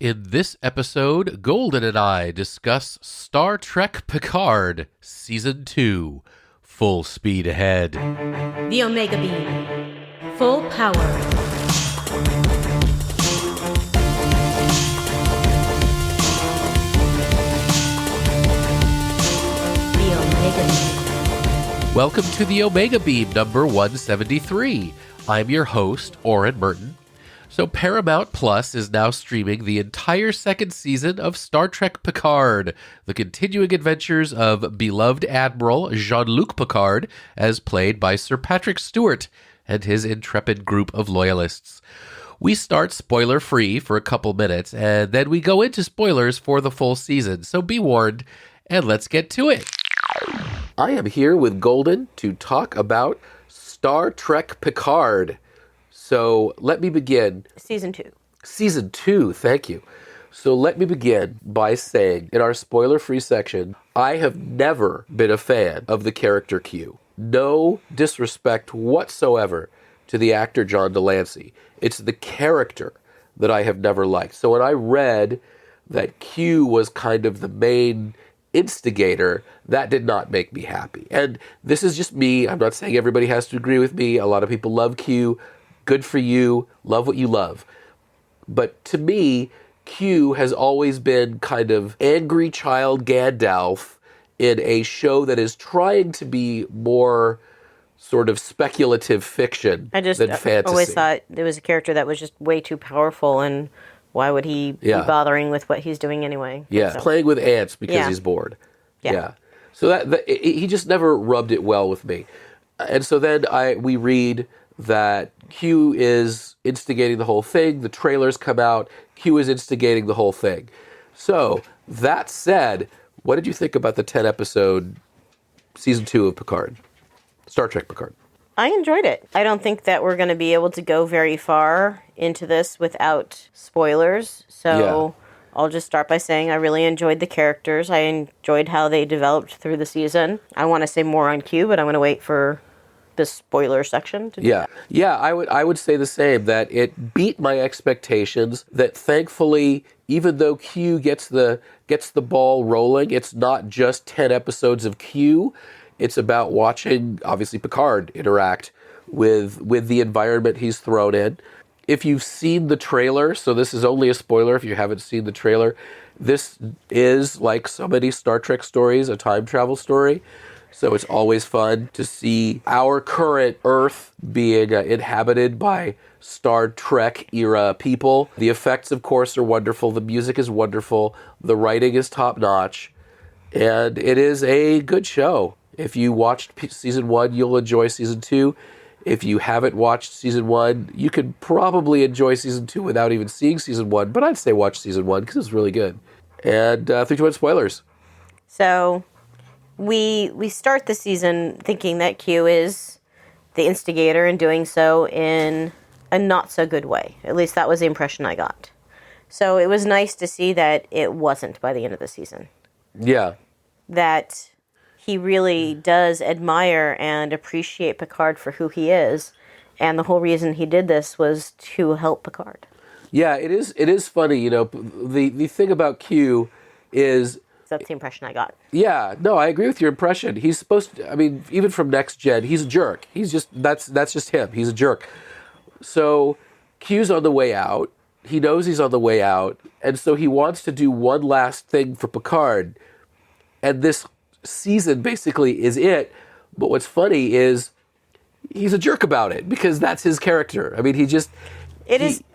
In this episode, Golden and I discuss Star Trek Picard, Season 2, Full Speed Ahead. The Omega Beam. Full power. The Omega Beam. Welcome to the Omega Beam number 173. I'm your host, Oren Merton. So Paramount Plus is now streaming the entire second season of Star Trek Picard, the continuing adventures of beloved Admiral Jean-Luc Picard, as played by Sir Patrick Stewart and his intrepid group of loyalists. We start spoiler-free for a couple minutes, and then we go into spoilers for the full season, so be warned, and let's get to it. I am here with Golden to talk about Star Trek Picard. So let me begin. Season 2. Season 2, thank you. So let me begin by saying, in our spoiler-free section, I have never been a fan of the character Q. No disrespect whatsoever to the actor John Delancey. It's the character that I have never liked. So when I read that Q was kind of the main instigator, that did not make me happy. And this is just me. I'm not saying everybody has to agree with me. A lot of people love Q. Good for you. Love what you love. But to me, Q has always been kind of angry child Gandalf in a show that is trying to be more sort of speculative fiction than fantasy. Always thought there was a character that was just way too powerful, and why would he be bothering with what he's doing anyway? Yeah, so. Playing with ants because he's bored. Yeah. So he just never rubbed it well with me. And so then we read that Q is instigating the whole thing. The trailers come out. Q is instigating the whole thing. So, that said, what did you think about the 10-episode Season 2 of Picard? Star Trek Picard. I enjoyed it. I don't think that we're going to be able to go very far into this without spoilers. So, I'll just start by saying I really enjoyed the characters. I enjoyed how they developed through the season. I want to say more on Q, but I'm going to wait for the spoiler section to do that. Yeah, I would say the same, that it beat my expectations, that thankfully, even though Q gets the ball rolling, it's not just 10 episodes of Q. It's about watching, obviously, Picard interact with the environment he's thrown in. If you've seen the trailer, so this is only a spoiler if you haven't seen the trailer, this is, like so many Star Trek stories, a time travel story. So it's always fun to see our current Earth being inhabited by Star Trek era people. The effects, of course, are wonderful. The music is wonderful. The writing is top notch. And it is a good show. If you watched Season 1, you'll enjoy Season 2. If you haven't watched Season 1, you can probably enjoy Season 2 without even seeing Season 1. But I'd say watch Season 1 because it's really good. And 3, 2, 1 spoilers. So we start the season thinking that Q is the instigator and doing so in a not so good way. At least that was the impression I got. So it was nice to see that it wasn't by the end of the season. Yeah. That he really does admire and appreciate Picard for who he is. And the whole reason he did this was to help Picard. Yeah, it is funny, you know, the thing about Q is... That's the impression I got. Yeah, no, I agree with your impression. He's supposed to, I mean, even from Next Gen, he's a jerk. He's just, that's just him. He's a jerk. So Q's on the way out. He knows he's on the way out. And so he wants to do one last thing for Picard. And this season basically is it. But what's funny is he's a jerk about it because that's his character. I mean, It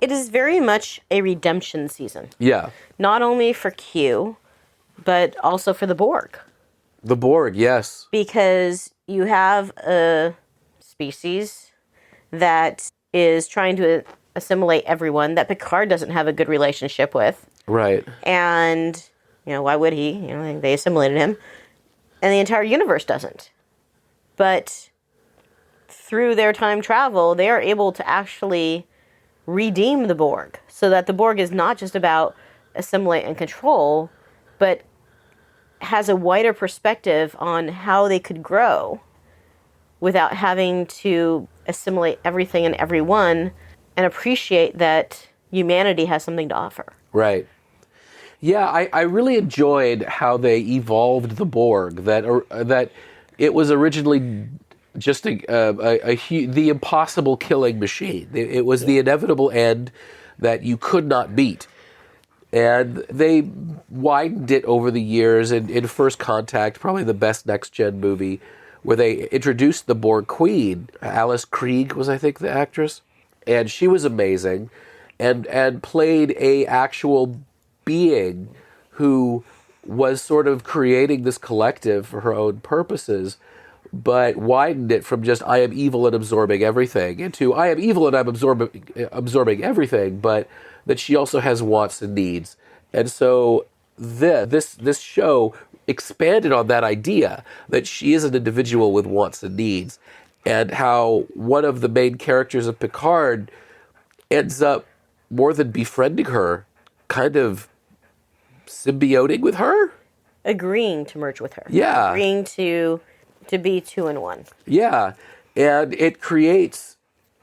is very much a redemption season. Yeah. Not only for Q, but also for the Borg. The Borg, yes. Because you have a species that is trying to assimilate everyone that Picard doesn't have a good relationship with. Right. And, you know, why would he? You know, they assimilated him. And the entire universe doesn't. But through their time travel, they are able to actually redeem the Borg. So that the Borg is not just about assimilate and control, but has a wider perspective on how they could grow without having to assimilate everything and everyone and appreciate that humanity has something to offer. Right. Yeah, I really enjoyed how they evolved the Borg. That it was originally just the impossible killing machine. It was the inevitable end that you could not beat. And they widened it over the years in First Contact, probably the best next gen movie, where they introduced the Borg Queen. Alice Krieg was, I think, the actress, and she was amazing, and played a actual being who was sort of creating this collective for her own purposes, but widened it from just I am evil and absorbing everything into I am evil and I'm absorbing everything, but that she also has wants and needs. And so this show expanded on that idea that she is an individual with wants and needs, and how one of the main characters of Picard ends up, more than befriending her, kind of symbioting with her. Agreeing to merge with her. Yeah. Agreeing to be 2 in 1. Yeah. And it creates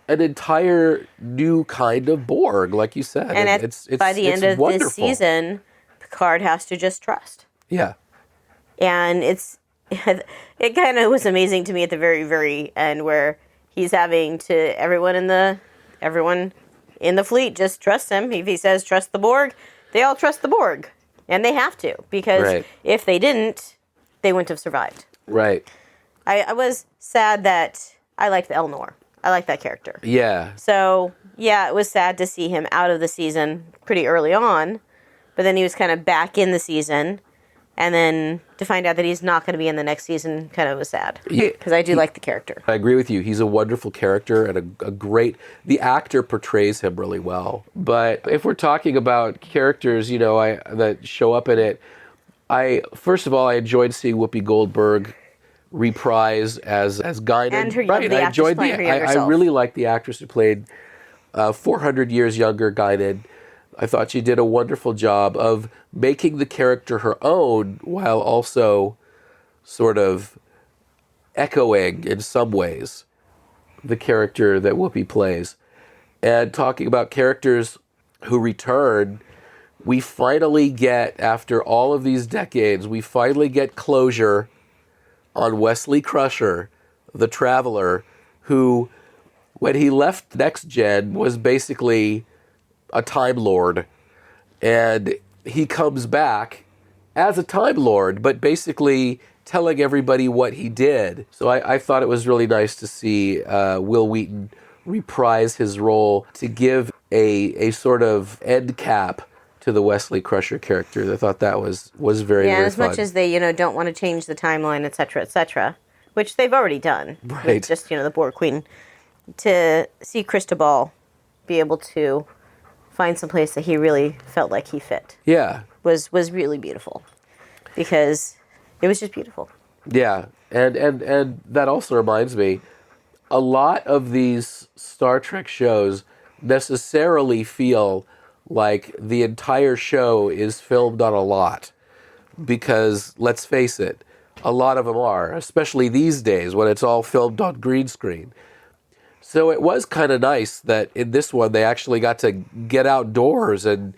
an entire new kind of Borg, like you said. And by the end of wonderful. this season, Picard has to just trust. Yeah. And it kind of was amazing to me at the very, very end, where he's having to everyone in the fleet just trust him. If he says trust the Borg, they all trust the Borg, and they have to, because if they didn't, they wouldn't have survived. Right. I was sad that I liked the Elnor. I like that character. Yeah. So yeah, it was sad to see him out of the season pretty early on, but then he was kind of back in the season. And then to find out that he's not going to be in the next season kind of was sad. Because I do like the character. I agree with you. He's a wonderful character and a great... The actor portrays him really well. But if we're talking about characters, that show up in it, first of all, I enjoyed seeing Whoopi Goldberg reprise as Guinan. And her the actress playing her younger self. I really liked the actress who played 400 years younger Guinan. I thought she did a wonderful job of making the character her own while also sort of echoing, in some ways, the character that Whoopi plays. And talking about characters who return, we finally get, after all of these decades, we finally get closure on Wesley Crusher, the Traveler, who, when he left Next Gen, was basically a Time Lord, and he comes back as a Time Lord, but basically telling everybody what he did. So I thought it was really nice to see Will Wheaton reprise his role to give a sort of end cap to the Wesley Crusher character. I thought that was very, very as fun. much as they don't want to change the timeline, etc., which they've already done. Right. With just the Borg Queen, to see Cristobal be able to find some place that he really felt like he fit. Yeah. Was really beautiful, because it was just beautiful. Yeah. And that also reminds me, a lot of these Star Trek shows necessarily feel like the entire show is filmed on a lot, because let's face it, a lot of them are, especially these days when it's all filmed on green screen. So it was kind of nice that in this one they actually got to get outdoors, and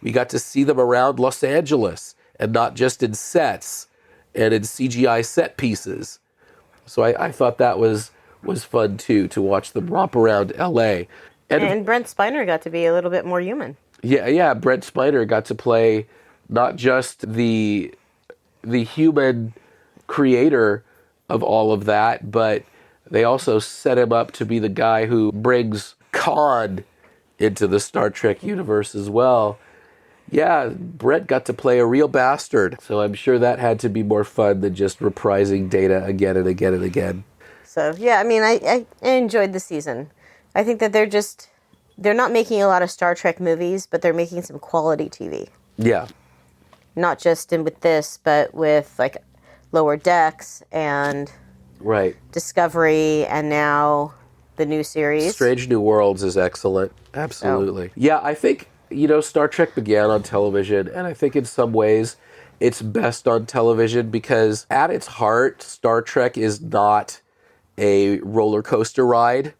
we got to see them around Los Angeles and not just in sets and in CGI set pieces. So I thought that was fun too, to watch them romp around LA. And Brent Spiner got to be a little bit more human. Yeah, Brent Spiner got to play not just the human creator of all of that, but they also set him up to be the guy who brings Khan into the Star Trek universe as well. Yeah, Brett got to play a real bastard, so I'm sure that had to be more fun than just reprising Data again and again and again. So, yeah, I mean, I enjoyed the season. I think that they're not making a lot of Star Trek movies, but they're making some quality TV. Yeah. Not just with this, but with, like, Lower Decks and... Right. Discovery, and now the new series. Strange New Worlds is excellent. Absolutely. Yeah, I think, Star Trek began on television, and I think in some ways it's best on television because at its heart, Star Trek is not a roller coaster ride.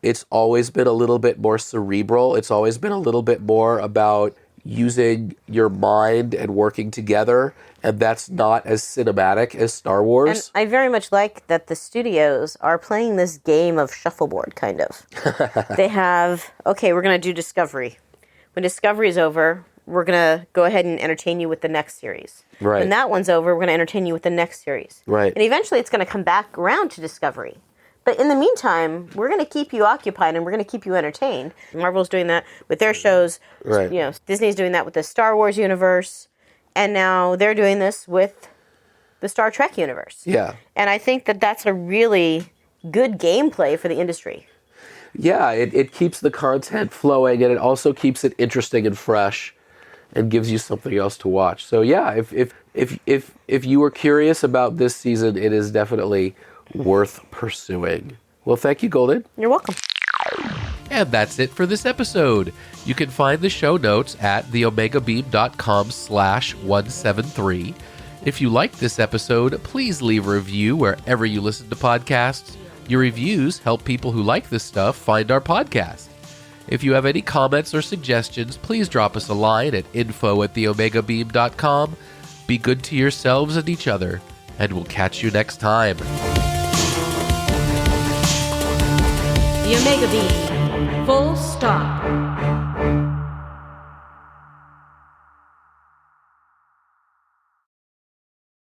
It's always been a little bit more cerebral. It's always been a little bit more about using your mind and working together, and that's not as cinematic as Star Wars. And I very much like that the studios are playing this game of shuffleboard, kind of. They have, okay, we're going to do Discovery. When Discovery is over, we're going to go ahead and entertain you with the next series. Right. When that one's over, we're going to entertain you with the next series. Right. And eventually it's going to come back around to Discovery. But in the meantime, we're going to keep you occupied and we're going to keep you entertained. Marvel's doing that with their shows. Right. You know, Disney's doing that with the Star Wars universe. And now they're doing this with the Star Trek universe. Yeah. And I think that that's a really good gameplay for the industry. Yeah, it keeps the content flowing, and it also keeps it interesting and fresh, and gives you something else to watch. So yeah, if you were curious about this season, it is definitely worth pursuing. Well, thank you, Golden. You're welcome. And that's it for this episode. You can find the show notes at theomegabeam.com/173. If you liked this episode, please leave a review wherever you listen to podcasts. Your reviews help people who like this stuff find our podcast. If you have any comments or suggestions, please drop us a line at info@theomegabeam.com. Be good to yourselves and each other, and we'll catch you next time. The Omega Beam. Full stop.